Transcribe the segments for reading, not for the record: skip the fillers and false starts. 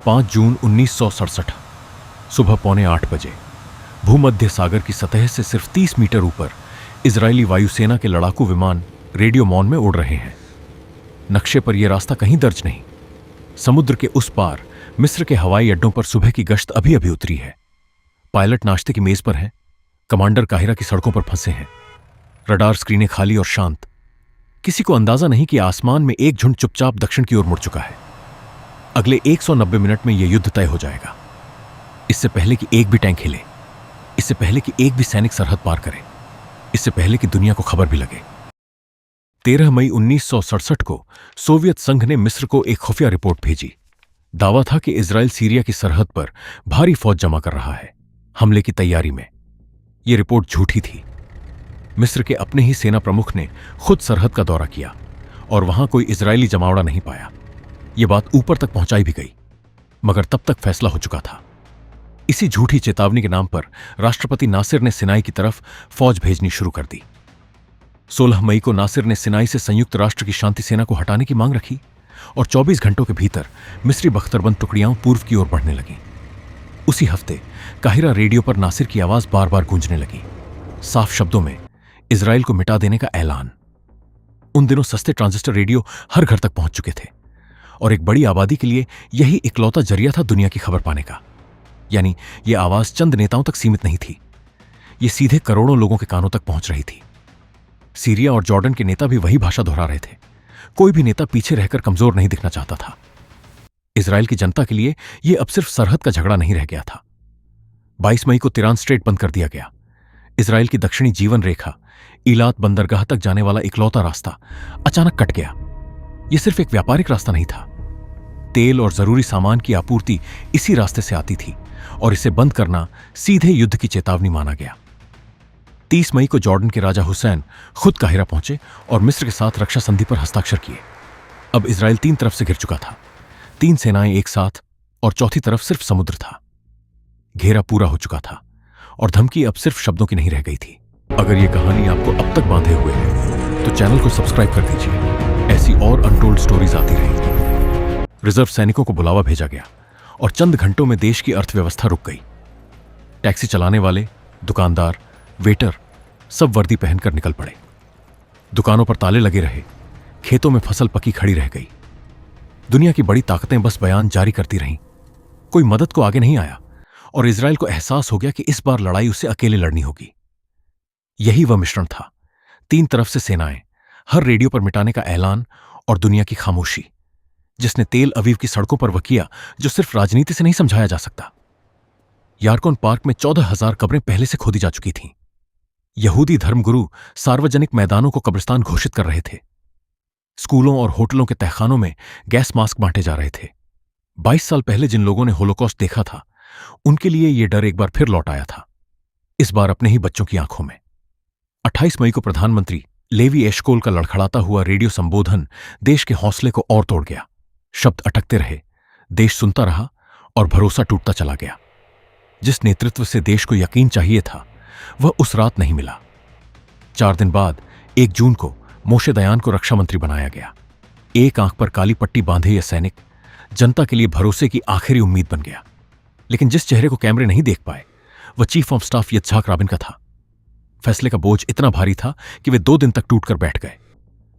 5 जून 1967 सुबह 7:45 भूमध्य सागर की सतह से सिर्फ 30 मीटर ऊपर इजरायली वायुसेना के लड़ाकू विमान रेडियो मॉन में उड़ रहे हैं। नक्शे पर यह रास्ता कहीं दर्ज नहीं। समुद्र के उस पार मिस्र के हवाई अड्डों पर सुबह की गश्त अभी अभी उतरी है। पायलट नाश्ते की मेज पर हैं, कमांडर काहिरा की सड़कों पर फंसे हैं। रडार स्क्रीनें खाली और शांत। किसी को अंदाजा नहीं कि आसमान में एक झुंड चुपचाप दक्षिण की ओर मुड़ चुका है। अगले 190 मिनट में यह युद्ध तय हो जाएगा। इससे पहले कि एक भी टैंक हिले, इससे पहले कि एक भी सैनिक सरहद पार करे, इससे पहले कि दुनिया को खबर भी लगे। 13 मई 1967 को सोवियत संघ ने मिस्र को एक खुफिया रिपोर्ट भेजी। दावा था कि इजराइल सीरिया की सरहद पर भारी फौज जमा कर रहा है, हमले की तैयारी में। यह रिपोर्ट झूठी थी। मिस्र के अपने ही सेना प्रमुख ने खुद सरहद का दौरा किया और वहां कोई इजरायली जमावड़ा नहीं पाया। यह बात ऊपर तक पहुंचाई भी गई, मगर तब तक फैसला हो चुका था। इसी झूठी चेतावनी के नाम पर राष्ट्रपति नासिर ने सिनाई की तरफ फौज भेजनी शुरू कर दी। 16 मई को नासिर ने सिनाई से संयुक्त राष्ट्र की शांति सेना को हटाने की मांग रखी और 24 घंटों के भीतर मिस्री बख्तरबंद टुकड़ियां पूर्व की ओर बढ़ने लगीं। उसी हफ्ते काहिरा रेडियो पर नासिर की आवाज बार बार गूंजने लगी, साफ शब्दों में इजराइल को मिटा देने का ऐलान। उन दिनों सस्ते ट्रांजिस्टर रेडियो हर घर तक पहुंच चुके थे और एक बड़ी आबादी के लिए यही इकलौता जरिया था दुनिया की खबर पाने का। यानी यह आवाज चंद नेताओं तक सीमित नहीं थी, यह सीधे करोड़ों लोगों के कानों तक पहुंच रही थी। सीरिया और जॉर्डन के नेता भी वही भाषा दोहरा रहे थे। कोई भी नेता पीछे रहकर कमजोर नहीं दिखना चाहता था। इजराइल की जनता के लिए यह अब सिर्फ सरहद का झगड़ा नहीं रह गया था। 22 मई को तिरान स्ट्रेट बंद कर दिया गया। इजराइल की दक्षिणी जीवन रेखा ईलात बंदरगाह तक जाने वाला इकलौता रास्ता अचानक कट गया। यह सिर्फ एक व्यापारिक रास्ता नहीं था। तेल और जरूरी सामान की आपूर्ति इसी रास्ते से आती थी और इसे बंद करना सीधे युद्ध की चेतावनी माना गया। 30 मई को जॉर्डन के राजा हुसैन खुद काहिरा पहुंचे और मिस्र के साथ रक्षा संधि पर हस्ताक्षर किए। अब इजराइल 3 तरफ से घिर चुका था, 3 सेनाएं एक साथ, और चौथी तरफ सिर्फ समुद्र था। घेरा पूरा हो चुका था और धमकी अब सिर्फ शब्दों की नहीं रह गई थी। अगर यह कहानी आपको अब तक बांधे हुए है तो चैनल को सब्सक्राइब कर दीजिए। ऐसी और अनटोल्ड स्टोरीज आती रहेंगी। रिजर्व सैनिकों को बुलावा भेजा गया और चंद घंटों में देश की अर्थव्यवस्था रुक गई। टैक्सी चलाने वाले, दुकानदार, वेटर सब वर्दी पहनकर निकल पड़े। दुकानों पर ताले लगे रहे, खेतों में फसल पकी खड़ी रह गई। दुनिया की बड़ी ताकतें बस बयान जारी करती रहीं। कोई मदद को आगे नहीं आया और इजराइल को एहसास हो गया कि इस बार लड़ाई उसे अकेले लड़नी होगी। यही वह मिश्रण था, 3 तरफ से सेनाएं, हर रेडियो पर मिटाने का ऐलान और दुनिया की खामोशी, जिसने तेल अवीव की सड़कों पर वह किया जो सिर्फ राजनीति से नहीं समझाया जा सकता। यारकोन पार्क में 14,000 कब्रें पहले से खोदी जा चुकी थीं। यहूदी धर्मगुरु सार्वजनिक मैदानों को कब्रिस्तान घोषित कर रहे थे। स्कूलों और होटलों के तहखानों में गैस मास्क बांटे जा रहे थे। 22 साल पहले जिन लोगों ने होलोकॉस्ट देखा था, उनके लिए यह डर एक बार फिर लौट आया था, इस बार अपने ही बच्चों की आंखों में। 28 मई को प्रधानमंत्री लेवी एशकोल का लड़खड़ाता हुआ रेडियो संबोधन देश के हौसले को और तोड़ गया। शब्द अटकते रहे, देश सुनता रहा और भरोसा टूटता चला गया। जिस नेतृत्व से देश को यकीन चाहिए था, वह उस रात नहीं मिला। 4 दिन बाद 1 जून को मोशे दयान को रक्षा मंत्री बनाया गया। एक आंख पर काली पट्टी बांधे यह सैनिक जनता के लिए भरोसे की आखिरी उम्मीद बन गया। लेकिन जिस चेहरे को कैमरे नहीं देख पाए, वह चीफ ऑफ स्टाफ यित्ज़हाक राबिन का था। फैसले का बोझ इतना भारी था कि वे 2 दिन तक टूट कर बैठ गए।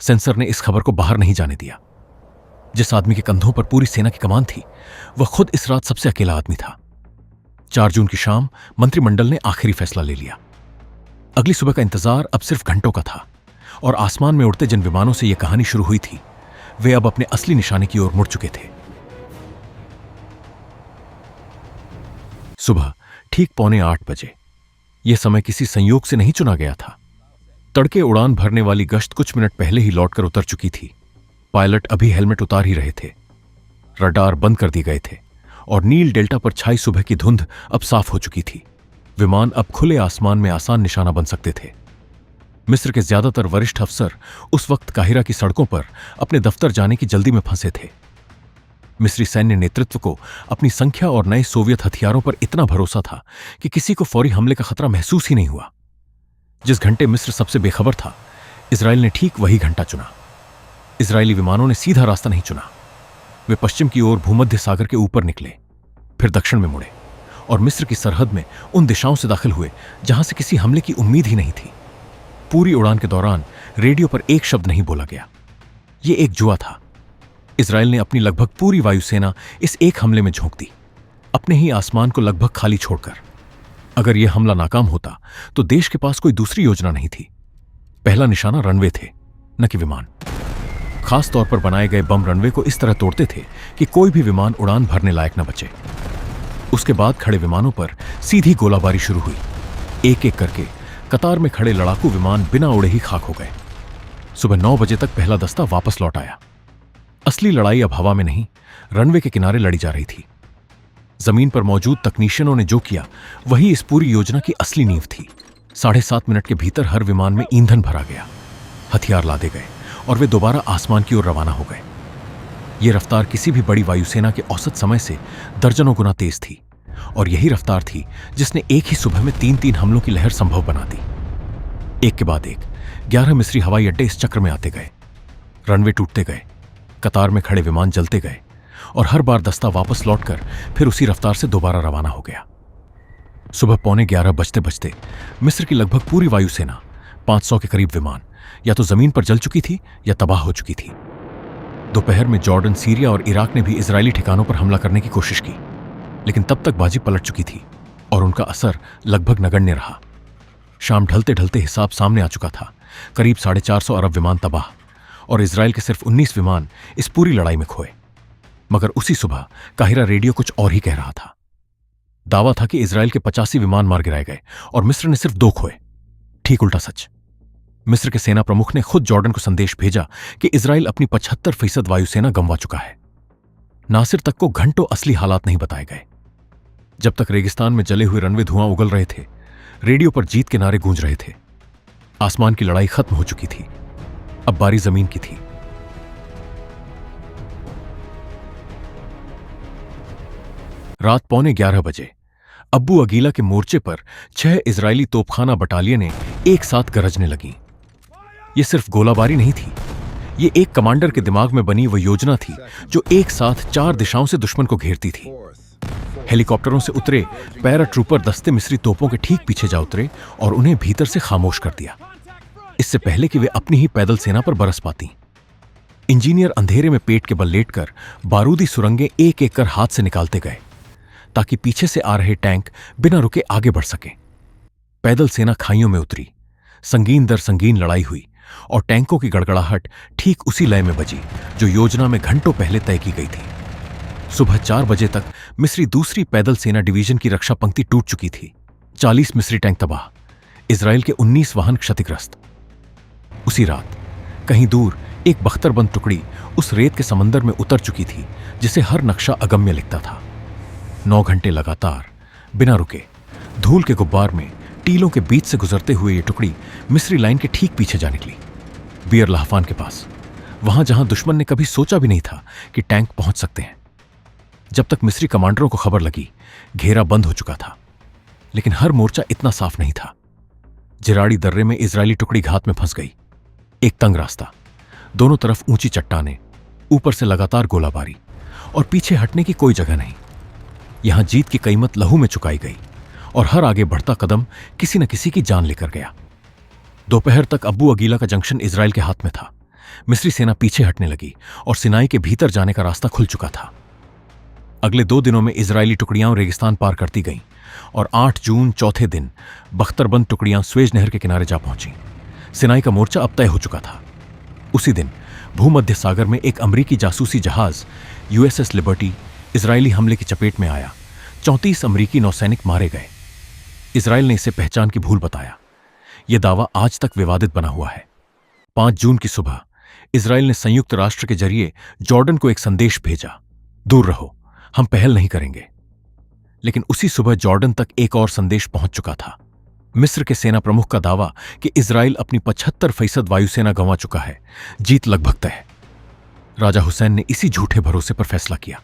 सेंसर ने इस खबर को बाहर नहीं जाने दिया। जिस आदमी के कंधों पर पूरी सेना की कमान थी, वह खुद इस रात सबसे अकेला आदमी था। 4 जून की शाम मंत्रिमंडल ने आखिरी फैसला ले लिया। अगली सुबह का इंतजार अब सिर्फ घंटों का था और आसमान में उड़ते जिन विमानों से यह कहानी शुरू हुई थी, वे अब अपने असली निशाने की ओर मुड़ चुके थे। सुबह ठीक 7:45 बजे। यह समय किसी संयोग से नहीं चुना गया था। तड़के उड़ान भरने वाली गश्त कुछ मिनट पहले ही लौटकर उतर चुकी थी। पायलट अभी हेलमेट उतार ही रहे थे। रडार बंद कर दिए गए थे और नील डेल्टा पर छाई सुबह की धुंध अब साफ हो चुकी थी। विमान अब खुले आसमान में आसान निशाना बन सकते थे। मिस्र के ज्यादातर वरिष्ठ अफसर उस वक्त काहिरा की सड़कों पर अपने दफ्तर जाने की जल्दी में फंसे थे। मिस्री सैन्य नेतृत्व को अपनी संख्या और नए सोवियत हथियारों पर इतना भरोसा था कि किसी को फौरी हमले का खतरा महसूस ही नहीं हुआ। जिस घंटे मिस्र सबसे बेखबर था, इजराइल ने ठीक वही घंटा चुना। इजरायली विमानों ने सीधा रास्ता नहीं चुना। वे पश्चिम की ओर भूमध्य सागर के ऊपर निकले, फिर दक्षिण में मुड़े और मिस्र की सरहद में उन दिशाओं से दाखिल हुए जहां से किसी हमले की उम्मीद ही नहीं थी। पूरी उड़ान के दौरान रेडियो पर एक शब्द नहीं बोला गया। यह एक जुआ था। इजराइल ने अपनी लगभग पूरी वायुसेना इस एक हमले में झोंक दी, अपने ही आसमान को लगभग खाली छोड़कर। अगर यह हमला नाकाम होता तो देश के पास कोई दूसरी योजना नहीं थी। पहला निशाना रनवे थे, न कि विमान। खास तौर पर बनाए गए बम रनवे को इस तरह तोड़ते थे कि कोई भी विमान उड़ान भरने लायक न बचे। उसके बाद खड़े विमानों पर सीधी गोलाबारी शुरू हुई। एक एक करके कतार में खड़े लड़ाकू विमान बिना उड़े ही खाक हो गए। सुबह 9 बजे तक पहला दस्ता वापस लौट आया। असली लड़ाई अब हवा में नहीं, रनवे के किनारे लड़ी जा रही थी। जमीन पर मौजूद तकनीशियनों ने जो किया वही इस पूरी योजना की असली नींव थी। 7.5 मिनट के भीतर हर विमान में ईंधन भरा गया, हथियार लादे गए और वे दोबारा आसमान की ओर रवाना हो गए। यह रफ्तार किसी भी बड़ी वायुसेना के औसत समय से दर्जनों गुना तेज थी, और यही रफ्तार थी जिसने एक ही सुबह में 3-3 हमलों की लहर संभव बना दी। एक के बाद एक 11 मिस्री हवाई अड्डे इस चक्र में आते गए। रनवे टूटते गए, कतार में खड़े विमान जलते गए, और हर बार दस्ता वापस लौटकर फिर उसी रफ्तार से दोबारा रवाना हो गया। सुबह 11:15 बजते बजते मिस्र की लगभग पूरी वायुसेना, 500 के करीब विमान, या तो जमीन पर जल चुकी थी या तबाह हो चुकी थी। दोपहर में जॉर्डन, सीरिया और इराक ने भी इजरायली ठिकानों पर हमला करने की कोशिश की, लेकिन तब तक बाजी पलट चुकी थी और उनका असर लगभग नगण्य रहा। शाम ढलते ढलते हिसाब सामने आ चुका था। करीब 450 अरब विमान तबाह, और इजराइल के सिर्फ 19 विमान इस पूरी लड़ाई में खोए। मगर उसी सुबह काहिरा रेडियो कुछ और ही कह रहा था। दावा था कि इजराइल के 85 विमान मार गिराए गए और मिस्र ने सिर्फ 2 खोए। ठीक उल्टा सच। मिस्र के सेना प्रमुख ने खुद जॉर्डन को संदेश भेजा कि इजराइल अपनी 75% वायुसेना गंवा चुका है। नासिर तक को घंटों असली हालात नहीं बताए गए। जब तक रेगिस्तान में जले हुए रनवे धुआं उगल रहे थे, रेडियो पर जीत के नारे गूंज रहे थे। आसमान की लड़ाई खत्म हो चुकी थी, अब बारी जमीन की थी। रात 11:15 बजे अब्बू अगीला के मोर्चे पर 6 इजरायली तोपखाना बटालियनें एक साथ गरजने लगीं। यह सिर्फ गोलाबारी नहीं थी, यह एक कमांडर के दिमाग में बनी वह योजना थी जो एक साथ 4 दिशाओं से दुश्मन को घेरती थी। हेलीकॉप्टरों से उतरे पैराट्रूपर दस्ते मिस्री तोपों के ठीक पीछे जा उतरे और उन्हें भीतर से खामोश कर दिया, इससे पहले कि वे अपनी ही पैदल सेना पर बरस पाती। इंजीनियर अंधेरे में पेट के बल लेटकर बारूदी सुरंगें एक एक कर हाथ से निकालते गए, ताकि पीछे से आ रहे टैंक बिना रुके आगे बढ़ सकें। पैदल सेना खाइयों में उतरी, संगीन दर संगीन लड़ाई हुई, और टैंकों की गड़गड़ाहट ठीक उसी लय में बजी जो योजना में घंटों पहले तय की गई थी। सुबह 4 बजे तक मिस्री दूसरी पैदल सेना डिवीजन की रक्षा पंक्ति टूट चुकी थी। 40 मिस्री टैंक तबाह, इजराइल के 19 वाहन क्षतिग्रस्त। उसी रात कहीं दूर एक बख्तरबंद टुकड़ी उस रेत के समंदर में उतर चुकी थी जिसे हर नक्शा अगम्य लिखता था। 9 घंटे लगातार बिना रुके धूल के गुब्बार में टीलों के बीच से गुजरते हुए ये टुकड़ी मिस्री लाइन के ठीक पीछे जा निकली, बियर लाहफान के पास, वहां जहां दुश्मन ने कभी सोचा भी नहीं था कि टैंक पहुंच सकते हैं। जब तक मिस्री कमांडरों को खबर लगी, घेरा बंद हो चुका था, लेकिन हर मोर्चा इतना साफ नहीं था। जिराड़ी दर्रे में इजरायली टुकड़ी घात में फंस गई। एक तंग रास्ता, दोनों तरफ ऊंची चट्टानें, ऊपर से लगातार गोलाबारी, और पीछे हटने की कोई जगह नहीं। यहां जीत की कीमत लहू में चुकाई गई, और हर आगे बढ़ता कदम किसी न किसी की जान लेकर गया। दोपहर तक अब्बू अगीला का जंक्शन इजराइल के हाथ में था। मिस्री सेना पीछे हटने लगी और सिनाई के भीतर जाने का रास्ता खुल चुका था। अगले 2 दिनों में इजरायली टुकड़ियां रेगिस्तान पार करती गईं, और 8 जून चौथे दिन बख्तरबंद टुकड़ियां स्वेज नहर के किनारे जा पहुंची। सिनाई का मोर्चा अब तय हो चुका था। उसी दिन भूमध्य सागर में एक अमरीकी जासूसी जहाज USS लिबर्टी इजरायली हमले की चपेट में आया। 34 अमरीकी नौसैनिक मारे गए। इजराइल ने इसे पहचान की भूल बताया। यह दावा आज तक विवादित बना हुआ है। 5 जून की सुबह इजराइल ने संयुक्त राष्ट्र के जरिए जॉर्डन को एक संदेश भेजा, दूर रहो, हम पहल नहीं करेंगे। लेकिन उसी सुबह जॉर्डन तक एक और संदेश पहुंच चुका था। मिस्र के सेना प्रमुख का दावा कि इजराइल अपनी 75% वायुसेना गंवा चुका है, जीत लगभग तय है। राजा हुसैन ने इसी झूठे भरोसे पर फैसला किया।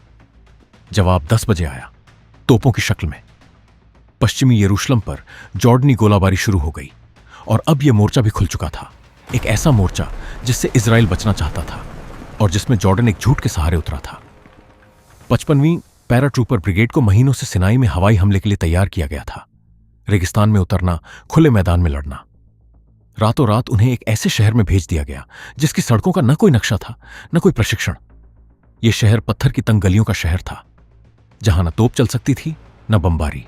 जवाब 10 बजे आया, तोपों की शक्ल में। पश्चिमी यरूशलेम पर जॉर्डनी गोलाबारी शुरू हो गई, और अब यह मोर्चा भी खुल चुका था। एक ऐसा मोर्चा जिससे इजराइल बचना चाहता था और जिसमें जॉर्डन एक झूठ के सहारे उतरा था। 55वीं पैराट्रूपर ब्रिगेड को महीनों से सिनाई में हवाई हमले के लिए तैयार किया गया था। रेगिस्तान में उतरना, खुले मैदान में लड़ना। रातों रात उन्हें एक ऐसे शहर में भेज दिया गया जिसकी सड़कों का न कोई नक्शा था, न कोई प्रशिक्षण। यह शहर पत्थर की तंग गलियों का शहर था, जहां न तोप चल सकती थी न बमबारी।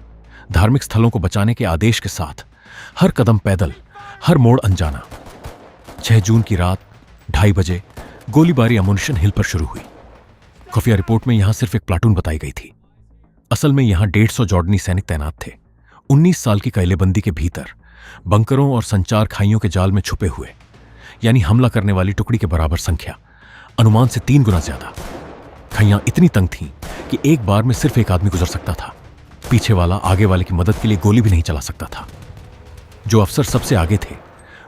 धार्मिक स्थलों को बचाने के आदेश के साथ हर कदम पैदल, हर मोड़ अनजाना। 6 जून की रात 2:30 बजे गोलीबारी अमुनिशन हिल पर शुरू हुई। खुफिया रिपोर्ट में यहां सिर्फ एक प्लाटून बताई गई थी। असल में यहां 150 जॉर्डनी सैनिक तैनात थे, 19 साल की कैलेबंदी के भीतर, बंकरों और संचार खाइयों के जाल में छुपे हुए। यानी हमला करने वाली टुकड़ी के बराबर संख्या, अनुमान से 3 गुना ज्यादा। खाइयां इतनी तंग थीं कि एक बार में सिर्फ एक आदमी गुजर सकता था। पीछे वाला आगे वाले की मदद के लिए गोली भी नहीं चला सकता था। जो अफसर सबसे आगे थे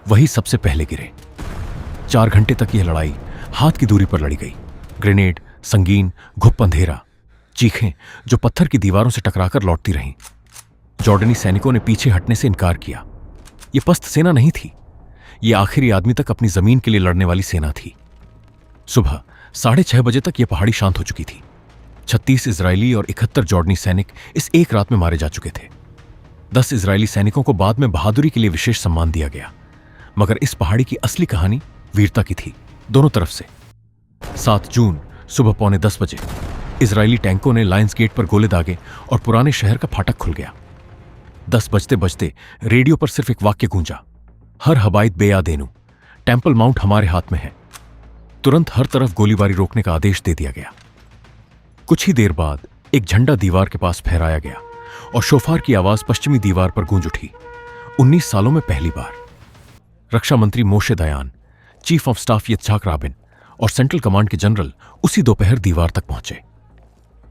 वही सबसे पहले गिरे। 4 घंटे तक यह लड़ाई हाथ की दूरी पर लड़ी गई। ग्रेनेड, संगीन, घुप अंधेरा, चीखें जो पत्थर की दीवारों से टकराकर लौटती रहीं। जॉर्डनी सैनिकों ने पीछे हटने से इनकार किया। यह पस्त सेना नहीं थी, यह आखिरी आदमी तक अपनी जमीन के लिए लड़ने वाली सेना थी। सुबह 6:30 बजे तक यह पहाड़ी शांत हो चुकी थी। 36 इजरायली और 71 जॉर्डनी सैनिक इस एक रात में मारे जा चुके थे। 10 इजरायली सैनिकों को बाद में बहादुरी के लिए विशेष सम्मान दिया गया, मगर इस पहाड़ी की असली कहानी वीरता की थी, दोनों तरफ से। 7 जून सुबह 9:45 बजे इजरायली टैंकों ने लायंस गेट पर गोले दागे और पुराने शहर का फाटक खुल गया। 10 बजते बजते रेडियो पर सिर्फ एक वाक्य गूंजा, हर हबाइत बेयादेनु, टेंपल माउंट हमारे हाथ में है। तुरंत हर तरफ गोलीबारी रोकने का आदेश दे दिया गया। कुछ ही देर बाद एक झंडा दीवार के पास फहराया गया और शोफार की आवाज पश्चिमी दीवार पर गूंज उठी। 19 सालों में पहली बार। रक्षा मंत्री मोशे दयान, चीफ ऑफ स्टाफ यित्जहाक राबिन और सेंट्रल कमांड के जनरल उसी दोपहर दीवार तक पहुंचे।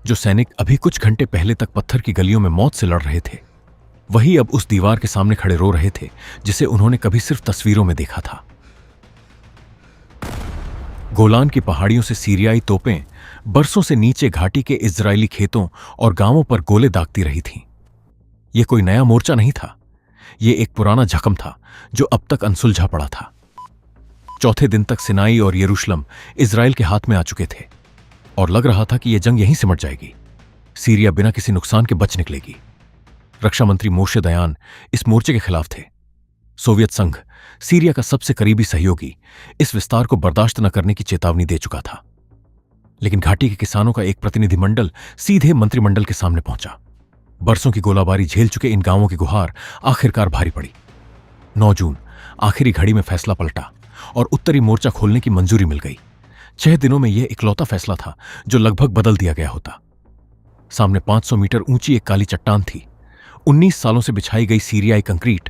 जो सैनिक अभी कुछ घंटे पहले तक पत्थर की गलियों में मौत से लड़ रहे थे, वही अब उस दीवार के सामने खड़े रो रहे थे जिसे उन्होंने कभी सिर्फ तस्वीरों में देखा था। गोलान की पहाड़ियों से सीरियाई तोपें बरसों से नीचे घाटी के इजरायली खेतों और गांवों पर गोले दागती रही थीं। यह कोई नया मोर्चा नहीं था, यह एक पुराना जख्म था जो अब तक अनसुलझा पड़ा था। चौथे दिन तक सिनाई और यरूशलेम इजराइल के हाथ में आ चुके थे और लग रहा था कि यह जंग यहीं सिमट जाएगी। सीरिया बिना किसी नुकसान के बच निकलेगी। रक्षा मंत्री मोशे दयान इस मोर्चे के खिलाफ थे। सोवियत संघ, सीरिया का सबसे करीबी सहयोगी, इस विस्तार को बर्दाश्त न करने की चेतावनी दे चुका था। लेकिन घाटी के किसानों का एक प्रतिनिधिमंडल सीधे मंत्रिमंडल के सामने पहुंचा। बरसों की गोलाबारी झेल चुके इन गांवों की गुहार आखिरकार भारी पड़ी। 9 जून आखिरी घड़ी में फैसला पलटा और उत्तरी मोर्चा खोलने की मंजूरी मिल गई। 6 दिनों में यह इकलौता फैसला था जो लगभग बदल दिया गया होता। सामने 500 मीटर ऊंची एक काली चट्टान थी। 19 सालों से बिछाई गई सीरियाई कंक्रीट,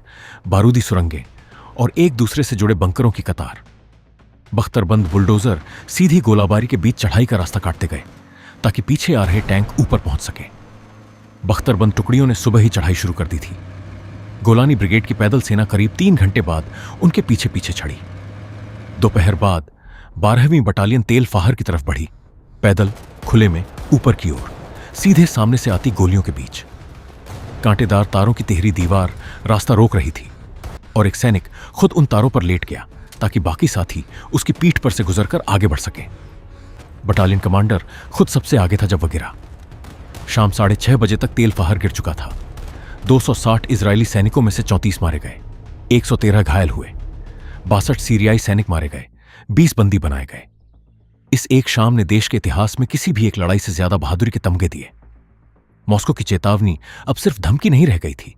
बारूदी सुरंगें और एक दूसरे से जुड़े बंकरों की कतार। बख्तरबंद बुलडोजर सीधी गोलाबारी के बीच चढ़ाई का रास्ता काटते गए ताकि पीछे आ रहे टैंक ऊपर पहुंच सके। बख्तरबंद टुकड़ियों ने सुबह ही चढ़ाई शुरू कर दी थी। गोलानी ब्रिगेड की पैदल सेना करीब 3 घंटे बाद उनके पीछे पीछे चढ़ी। दोपहर बाद 12वीं बटालियन तेल फाहर की तरफ बढ़ी, पैदल, खुले में, ऊपर की ओर, सीधे सामने से आती गोलियों के बीच। कांटेदार तारों की तिहरी दीवार रास्ता रोक रही थी और एक सैनिक खुद उन तारों पर लेट गया ताकि बाकी साथी उसकी पीठ पर से गुजरकर आगे बढ़ सके। बटालियन कमांडर खुद सबसे आगे था जब वह गिरा। शाम 6:30 बजे तक तेल फाहर गिर चुका था। 260 इजरायली सैनिकों में से 34 मारे गए, 113 घायल हुए, 62 सीरियाई सैनिक मारे गए, 20 बंदी बनाए गए। इस एक शाम ने देश के इतिहास में किसी भी एक लड़ाई से ज्यादा बहादुरी के तमगे दिए। मॉस्को की चेतावनी अब सिर्फ धमकी नहीं रह गई थी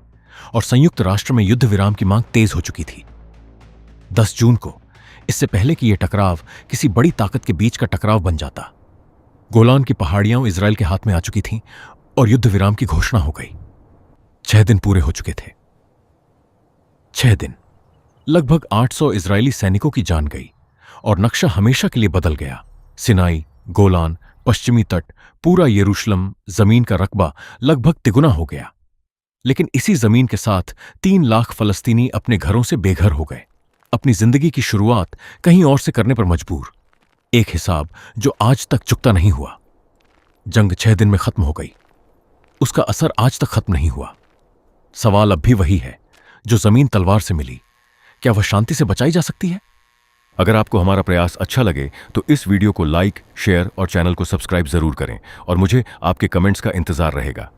और संयुक्त राष्ट्र में युद्ध विराम की मांग तेज हो चुकी थी। 10 जून को, इससे पहले कि यह टकराव किसी बड़ी ताकत के बीच का टकराव बन जाता, गोलान की पहाड़ियां इजराइल के हाथ में आ चुकी थीं और युद्ध विराम की घोषणा हो गई। 6 दिन पूरे हो चुके थे। 6 दिन, लगभग 800 इजरायली सैनिकों की जान गई और नक्शा हमेशा के लिए बदल गया। सिनाई, गोलान, पश्चिमी तट, पूरा यरूशलेम, जमीन का रकबा लगभग तिगुना हो गया। लेकिन इसी जमीन के साथ 3 लाख फलस्तीनी अपने घरों से बेघर हो गए, अपनी जिंदगी की शुरुआत कहीं और से करने पर मजबूर। एक हिसाब जो आज तक चुकता नहीं हुआ। जंग 6 दिन में खत्म हो गई, उसका असर आज तक खत्म नहीं हुआ। सवाल अब भी वही है जो जमीन तलवार से मिली, क्या वह शांति से बचाई जा सकती है? अगर आपको हमारा प्रयास अच्छा लगे तो इस वीडियो को लाइक, शेयर और चैनल को सब्सक्राइब जरूर करें और मुझे आपके कमेंट्स का इंतजार रहेगा।